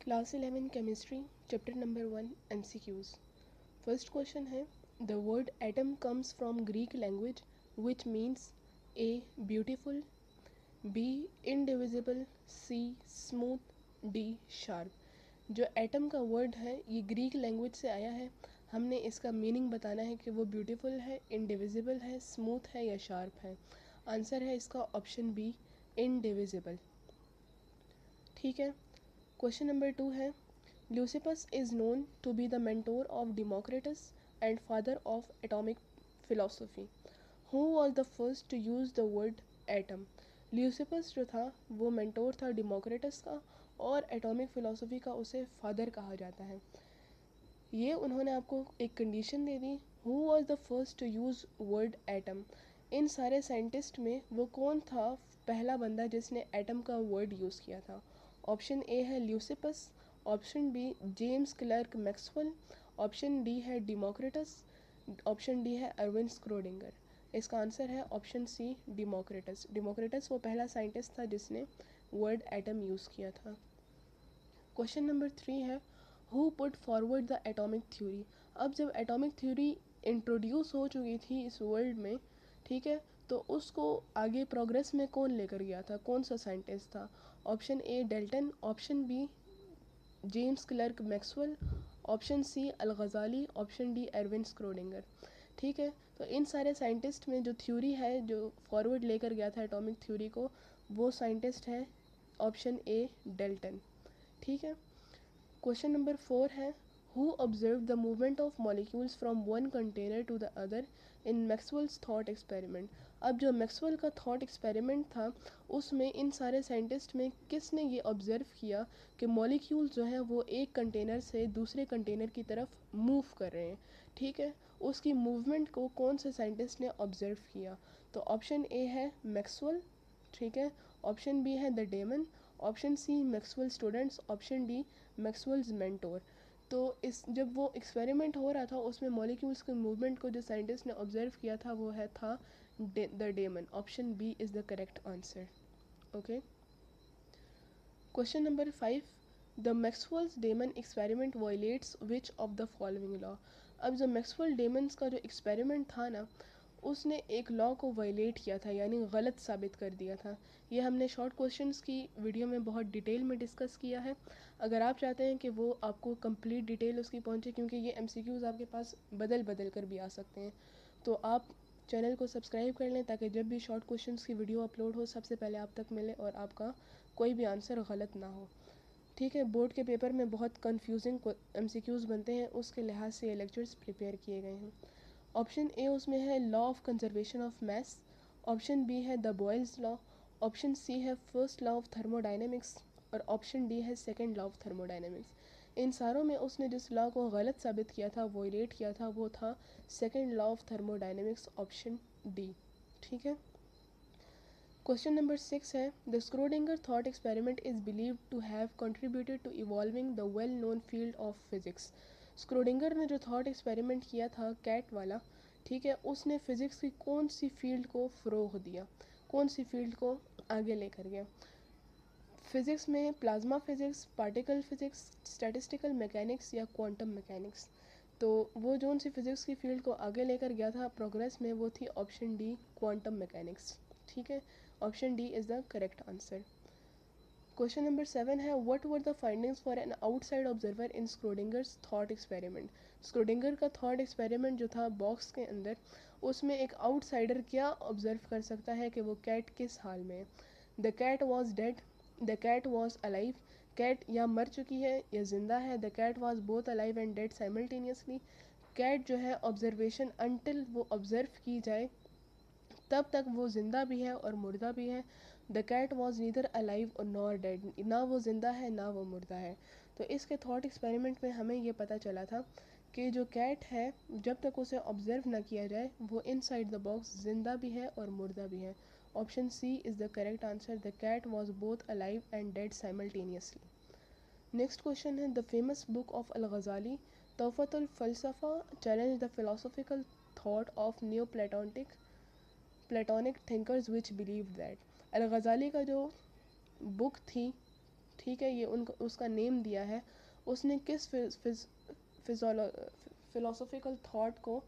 Class 11 chemistry chapter number 1 MCQs. First question है the word atom comes from Greek language which means A beautiful, B indivisible, C smooth, D sharp. जो atom का word है ये Greek language से आया है। हमने इसका मीनिंग बताना है कि वो ब्यूटीफुल है, इनडिविजिबल है, स्मूथ है या शार्प है। आंसर है इसका ऑप्शन बी, इनडिविजिबल। ठीक है। क्वेश्चन नंबर 2 है Leucippus is known to be the mentor of Democritus and father of atomic philosophy. Who was the first to use the word atom. Leucippus जो था वो mentor था डिमोक्रेटस का और एटॉमिक फिलोसफी का उसे फादर कहा जाता है। ये उन्होंने आपको एक कंडीशन दे दी, who was the first to use word atom. इन सारे साइंटिस्ट में वो कौन था पहला बंदा जिसने एटम का वर्ड यूज़ किया था। ऑप्शन ए है Leucippus, option B James Clerk Maxwell, option D है डिमोक्रेटस, ऑप्शन डी है अरविंद स्क्रोडिंगर। इसका आंसर है ऑप्शन सी, डिमोक्रेटस। डिमोक्रेटस वो पहला साइंटिस्ट था जिसने वर्ड एटम यूज़ किया था। क्वेश्चन नंबर 3 है who put forward the atomic theory. अब जब एटॉमिक थ्योरी इंट्रोड्यूस हो चुकी थी इस वर्ल्ड में, ठीक है, तो उसको आगे प्रोग्रेस में कौन लेकर गया था, कौन सा साइंटिस्ट था। Option A Dalton, option B James Clerk Maxwell, option C Al Ghazali, option D Erwin Schrodinger. ठीक है, तो इन सारे साइंटिस्ट में जो थ्योरी है जो फॉरवर्ड लेकर गया था एटॉमिक थ्योरी को, वो साइंटिस्ट है ऑप्शन ए डेल्टन। ठीक है। क्वेश्चन नंबर 4 है who observe the movement of molecules from one container to the other in Maxwell's thought experiment. अब जो मैक्सवेल का थॉट एक्सपेरिमेंट था उसमें इन सारे साइंटिस्ट में किसने ये ऑब्जर्व किया कि मॉलिक्यूल जो है वो एक कंटेनर से दूसरे कंटेनर की तरफ मूव कर रहे हैं। ठीक है, उसकी मूवमेंट को कौन से साइंटिस्ट ने ऑब्जर्व किया। तो ऑप्शन ए है मैक्सवेल, ठीक है, ऑप्शन बी है the demon, option C Maxwell students, option D Maxwell's mentor. तो इस जब वो एक्सपेरिमेंट हो रहा था उसमें मॉलिक्यूल्स के मूवमेंट को जो साइंटिस्ट ने ऑब्जर्व किया था वो है था the demon. Option B is the correct answer. Okay. Question number 5 the Maxwell's demon experiment violates which of the following law. अब जो मैक्सवेल डेमन्स का जो एक्सपेरिमेंट था ना उसने एक लॉ को वायलेट किया था, यानी गलत साबित कर दिया था। ये हमने शॉर्ट क्वेश्चंस की वीडियो में बहुत डिटेल में डिस्कस किया है। अगर आप चाहते हैं कि वो आपको कंप्लीट डिटेल उसकी पहुंचे, क्योंकि ये एमसीक्यूज़ आपके पास बदल बदल कर भी आ सकते हैं, तो आप चैनल को सब्सक्राइब कर लें ताकि जब भी शॉर्ट क्वेश्चंस की वीडियो अपलोड हो सबसे पहले आप तक मिले और आपका कोई भी आंसर गलत ना हो। ठीक है, बोर्ड के पेपर में बहुत कन्फ्यूजिंग एमसीक्यूज़ बनते हैं, उसके लिहाज से ये लेक्चर्स प्रिपेयर किए गए हैं। ऑप्शन ए उसमें है law of conservation of mass, option B है the Boyle's law, option C है फर्स्ट लॉ ऑफ थर्मोडाइनमिक्स और ऑप्शन डी है सेकंड लॉ ऑफ थर्मोडाइनमिक्स। इन सारों में उसने जिस लॉ को गलत साबित किया था, वोलेट किया था, वो था second law of thermodynamics, option D. ठीक है। क्वेश्चन नंबर 6 है the Schrodinger thought experiment is believed to have contributed to evolving the well known field of physics. Schrodinger ने जो थॉट एक्सपेरिमेंट किया था कैट वाला, ठीक है, उसने फिजिक्स की कौन सी फील्ड को फ़रोग दिया, कौन सी फील्ड को आगे लेकर गया। फिज़िक्स में plasma physics, particle physics, statistical mechanics या क्वांटम मैकेनिक्स। तो वो जो सी फिज़िक्स की फील्ड को आगे लेकर गया था प्रोग्रेस में, वो थी ऑप्शन डी, क्वांटम मैकेनिक्स। ठीक है, option D is the correct answer. Question number 7 है what were the findings for an outside observer in Schrodinger's thought experiment. Schrodinger का थॉट एक्सपेरिमेंट जो था बॉक्स के अंदर, उसमें एक आउटसाइडर क्या ऑब्जर्व कर सकता है कि वो कैट किस हाल में है। The cat was dead, the cat was alive, cat या मर चुकी है या ज़िंदा है, the cat was both alive and dead simultaneously. Cat जो है ऑब्जर्वेशन अनटिल वो ऑब्ज़र्व की जाए तब तक वो ज़िंदा भी है और मुर्दा भी है। The cat was neither alive और नॉर डेड, ना वो ज़िंदा है ना वो मुर्दा है। तो इसके थॉट एक्सपेरिमेंट में हमें ये पता चला था कि जो कैट है जब तक उसे ऑब्ज़र्व ना किया जाए वो इनसाइड द बॉक्स ज़िंदा भी है और मुर्दा भी है। Option C is the correct answer, the cat was both alive and dead simultaneously. Next question है the famous book of Al Ghazali तोहफ़तुल फ़लसफ़ा challenge the philosophical thought of Neoplatonic thinkers which believe that. Al Ghazali का जो book थी, ठीक है, ये उनका उसका नेम दिया है, उसने किस फिलोसॉफिकल थॉट को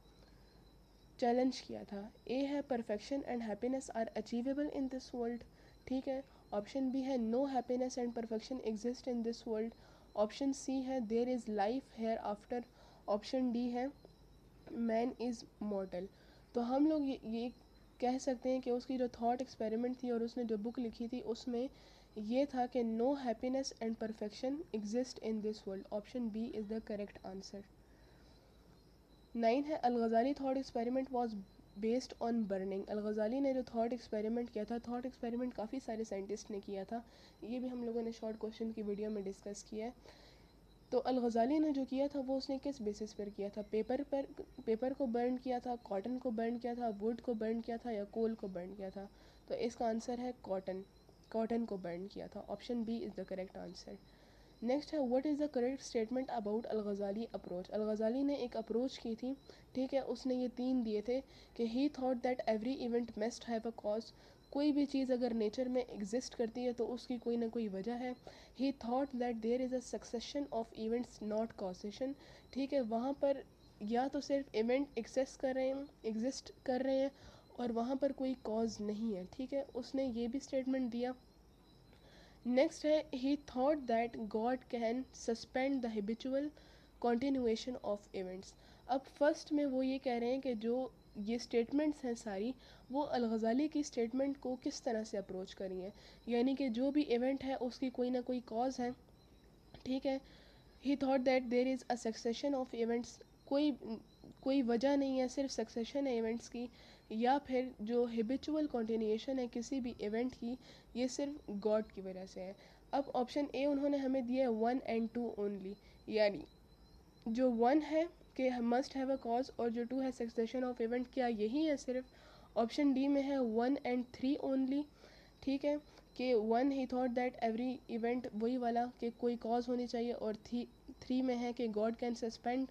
चैलेंज किया था। ए है perfection and happiness are achievable in this world, ठीक है। ऑप्शन बी है no happiness and perfection exist in this world. Option C है there is life hereafter. Option D है man is mortal. तो हम लोग ये कह सकते हैं कि उसकी जो थॉट एक्सपेरिमेंट थी और उसने जो बुक लिखी थी उसमें ये था कि no happiness and perfection exist in this world. Option B is the correct answer. 9 है Al Ghazali thought experiment was based on burning. Al Ghazali ने जो थॉट एक्सपेरिमेंट किया था, थॉट एक्सपेरिमेंट काफ़ी सारे साइंटिस्ट ने किया था, ये भी हम लोगों ने शॉर्ट क्वेश्चन की वीडियो में डिस्कस किया है। तो अल-गज़ाली ने जो किया था वो उसने किस बेसिस पर किया था, पेपर को बर्न किया था, कॉटन को बर्न किया था, वुड को बर्न किया था या कोल को बर्न किया था। तो इसका आंसर है कॉटन को बर्न किया था। Option B is the correct answer. Next है what is the correct statement about Al Ghazali approach. Al Ghazali ने एक अप्रोच की थी, ठीक है, उसने ये 3 दिए थे कि ही thought that every event must have a cause. कोई भी चीज़ अगर नेचर में एग्जिस्ट करती है तो उसकी कोई ना कोई वजह है। He thought that there is a succession of events not causation, ठीक है, वहाँ पर या तो सिर्फ इवेंट एग्जिस्ट कर रहे हैं और वहाँ पर कोई कॉज नहीं है, ठीक है, उसने ये भी स्टेटमेंट दिया। नेक्स्ट है he thought that God can suspend the habitual continuation of events. अब फर्स्ट में वो ये कह रहे हैं कि जो ये स्टेटमेंट्स हैं सारी, वो अल-गज़ाली की स्टेटमेंट को किस तरह से अप्रोच करी हैं, यानी कि जो भी इवेंट है उसकी कोई ना कोई कॉज है, ठीक है। He thought that there is a succession of events, कोई वजह नहीं है, सिर्फ सक्सेशन है इवेंट्स की, या फिर जो हैबिचुअल कंटिन्यूएशन है किसी भी इवेंट की, ये सिर्फ गॉड की वजह से है। अब ऑप्शन ए उन्होंने हमें दिया है 1 एंड 2 ओनली, यानी जो 1 है कि मस्ट हैव अ कॉज और जो 2 है सक्सेशन ऑफ इवेंट, क्या यही है सिर्फ। ऑप्शन डी में है 1 एंड 3 ओनली, ठीक है, कि 1 ही थॉट दैट एवरी इवेंट वही वाला कि कोई कॉज होनी चाहिए, और 3 में है कि गॉड कैन सस्पेंड,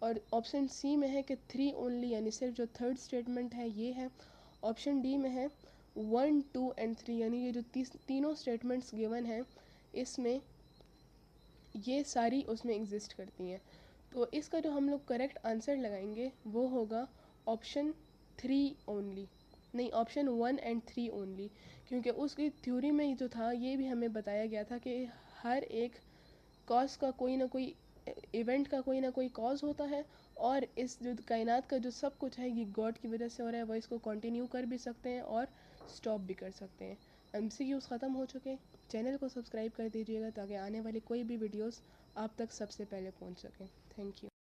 और ऑप्शन सी में है कि 3 ओनली, यानी सिर्फ जो थर्ड स्टेटमेंट है ये है। ऑप्शन डी में है 1 2 एंड 3, यानी ये जो तीनों स्टेटमेंट्स गिवन हैं इसमें ये सारी उसमें एग्जिस्ट करती हैं। तो इसका जो हम लोग करेक्ट आंसर लगाएंगे वो होगा ऑप्शन 3 ओनली, नहीं, ऑप्शन 1 एंड 3 ओनली, क्योंकि उसकी थ्योरी में जो था ये भी हमें बताया गया था कि हर एक कॉज का कोई ना कोई इवेंट का कोई ना कोई कॉज होता है, और इस जो कायनात का जो सब कुछ है ये गॉड की वजह से हो रहा है, वो इसको कंटिन्यू कर भी सकते हैं और स्टॉप भी कर सकते हैं। एमसीक्यूज़ ख़त्म हो चुके हैं, चैनल को सब्सक्राइब कर दीजिएगा ताकि आने वाली कोई भी वीडियोस आप तक सबसे पहले पहुंच सकें। Thank you.